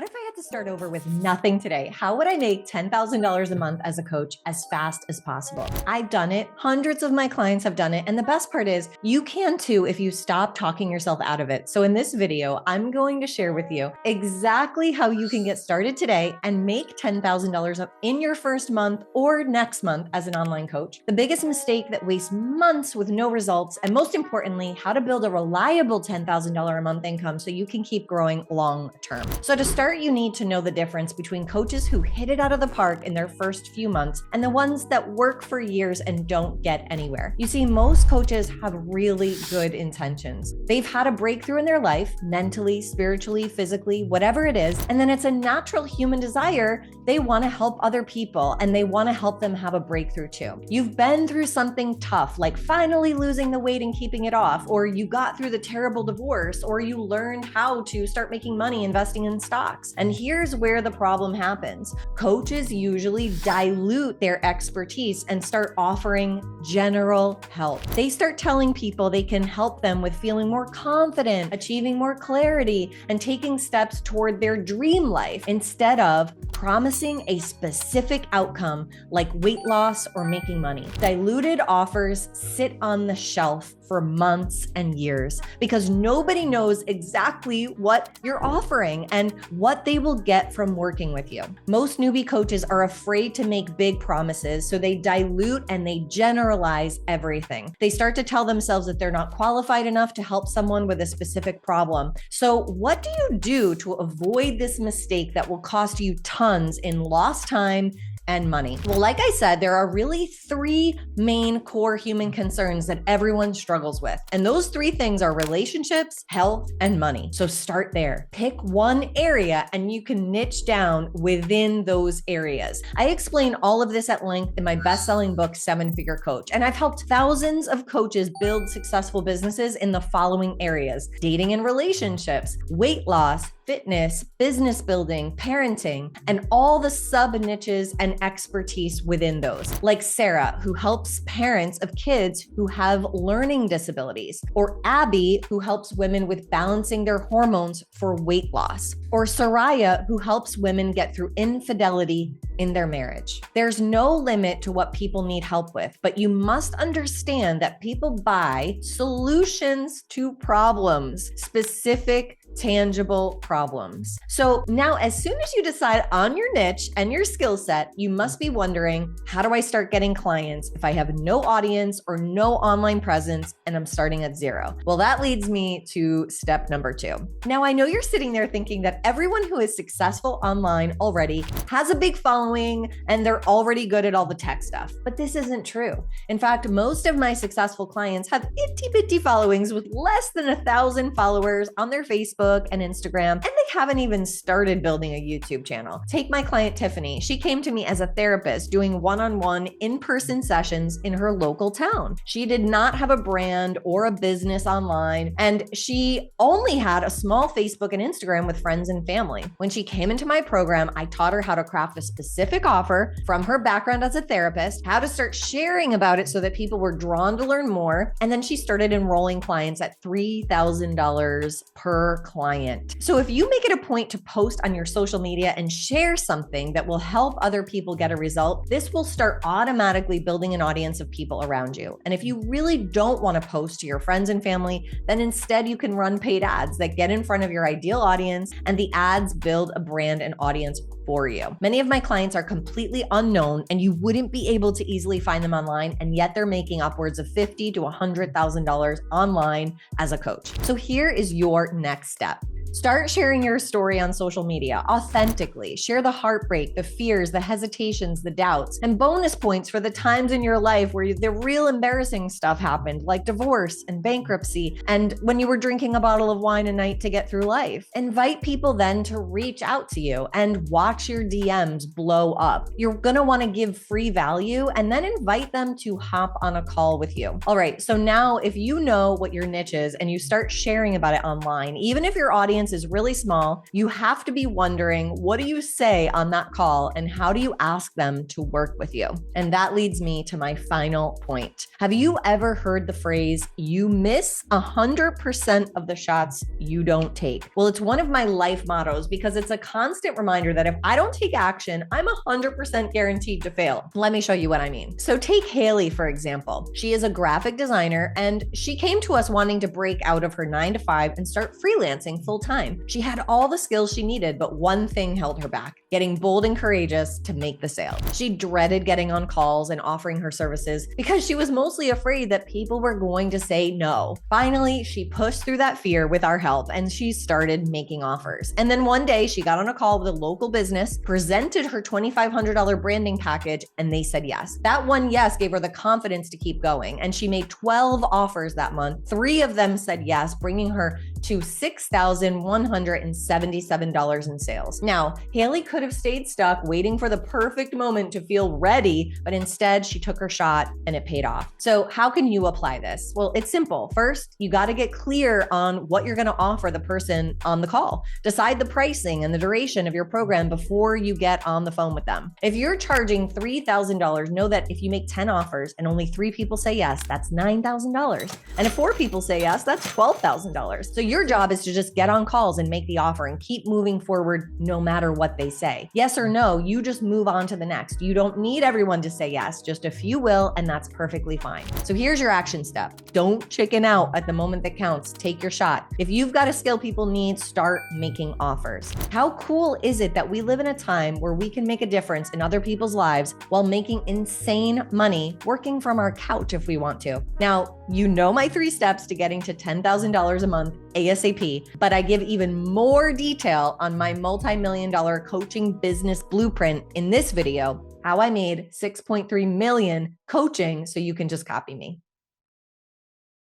What if I had to start over with nothing today? How would I make $10,000 a month as a coach as fast as possible? I've done it. Hundreds of my clients have done it. And the best part is you can too if you stop talking yourself out of it. So in this video, I'm going to share with you exactly how you can get started today and make $10,000 in your first month or next month as an online coach. The biggest mistake that wastes months with no results, and most importantly, how to build a reliable $10,000 a month income so you can keep growing long term. So to start, you need to know the difference between coaches who hit it out of the park in their first few months and the ones that work for years and don't get anywhere. You see, most coaches have really good intentions. They've had a breakthrough in their life, mentally, spiritually, physically, whatever it is, and then it's a natural human desire. They want to help other people and they want to help them have a breakthrough too. You've been through something tough, like finally losing the weight and keeping it off, or you got through the terrible divorce, or you learned how to start making money investing in stocks. And here's where the problem happens. Coaches usually dilute their expertise and start offering general help. They start telling people they can help them with feeling more confident, achieving more clarity, and taking steps toward their dream life instead of promising a specific outcome like weight loss or making money. Diluted offers sit on the shelf for months and years because nobody knows exactly what you're offering and what they will get from working with you. Most newbie coaches are afraid to make big promises, so they dilute and they generalize everything. They start to tell themselves that they're not qualified enough to help someone with a specific problem. So what do you do to avoid this mistake that will cost you tons in lost time and money? Well, like I said, there are really three main core human concerns that everyone struggles with. And those three things are relationships, health, and money. So start there. Pick one area and you can niche down within those areas. I explain all of this at length in my best-selling book, 7-Figure Coach. And I've helped thousands of coaches build successful businesses in the following areas: dating and relationships, weight loss, fitness, business building, parenting, and all the sub niches and expertise within those. Like Sarah, who helps parents of kids who have learning disabilities, or Abby, who helps women with balancing their hormones for weight loss, or Soraya, who helps women get through infidelity in their marriage. There's no limit to what people need help with, but you must understand that people buy solutions to problems, specific, tangible problems. So now, as soon as you decide on your niche and your skill set, you must be wondering, how do I start getting clients if I have no audience or no online presence and I'm starting at zero? Well, that leads me to step number 2. Now, I know you're sitting there thinking that everyone who is successful online already has a big following and they're already good at all the tech stuff, but this isn't true. In fact, most of my successful clients have itty bitty followings with less than 1,000 followers on their Facebook and Instagram, and they haven't even started building a YouTube channel. Take my client, Tiffany. She came to me as a therapist doing one-on-one in-person sessions in her local town. She did not have a brand or a business online, and she only had a small Facebook and Instagram with friends and family. When she came into my program, I taught her how to craft a specific offer from her background as a therapist, how to start sharing about it so that people were drawn to learn more, and then she started enrolling clients at $3,000 per client. So if you make it a point to post on your social media and share something that will help other people get a result, this will start automatically building an audience of people around you. And if you really don't want to post to your friends and family, then instead you can run paid ads that get in front of your ideal audience, and the ads build a brand and audience for you. Many of my clients are completely unknown and you wouldn't be able to easily find them online, and yet they're making upwards of $50,000 to $100,000 online as a coach. So here is your next step. Start sharing your story on social media authentically. Share the heartbreak, the fears, the hesitations, the doubts, and bonus points for the times in your life where the real embarrassing stuff happened, like divorce and bankruptcy, and when you were drinking a bottle of wine a night to get through life. Invite people then to reach out to you and watch your DMs blow up. You're gonna wanna give free value and then invite them to hop on a call with you. All right, so now if you know what your niche is and you start sharing about it online, even if your audience audience is really small, you have to be wondering, what do you say on that call and how do you ask them to work with you? And that leads me to my final point. Have you ever heard the phrase, you miss 100% of the shots you don't take? Well, it's one of my life mottos because it's a constant reminder that if I don't take action, I'm 100% guaranteed to fail. Let me show you what I mean. So take Haley, for example. She is a graphic designer and she came to us wanting to break out of her 9 to 5 and start freelancing full time. She had all the skills she needed, but one thing held her back: getting bold and courageous to make the sale. She dreaded getting on calls and offering her services because she was mostly afraid that people were going to say no. Finally, she pushed through that fear with our help and she started making offers. And then one day she got on a call with a local business, presented her $2,500 branding package, and they said yes. That one yes gave her the confidence to keep going. And she made 12 offers that month. 3 of them said yes, bringing her to $6,177 in sales. Now, Haley could have stayed stuck waiting for the perfect moment to feel ready, but instead she took her shot and it paid off. So how can you apply this? Well, it's simple. First, you got to get clear on what you're going to offer the person on the call. Decide the pricing and the duration of your program before you get on the phone with them. If you're charging $3,000, know that if you make 10 offers and only 3 people say yes, that's $9,000. And if 4 people say yes, that's $12,000. So your job is to just get on calls and make the offer and keep moving forward no matter what they say. Yes or no, you just move on to the next. You don't need everyone to say yes, just a few will, and that's perfectly fine. So here's your action step. Don't chicken out at the moment that counts. Take your shot. If you've got a skill people need, start making offers. How cool is it that we live in a time where we can make a difference in other people's lives while making insane money working from our couch if we want to? Now, you know my 3 steps to getting to $10,000 a month ASAP, but I give even more detail on my multi-million-dollar coaching business blueprint in this video, how I made $6.3 million coaching, so you can just copy me.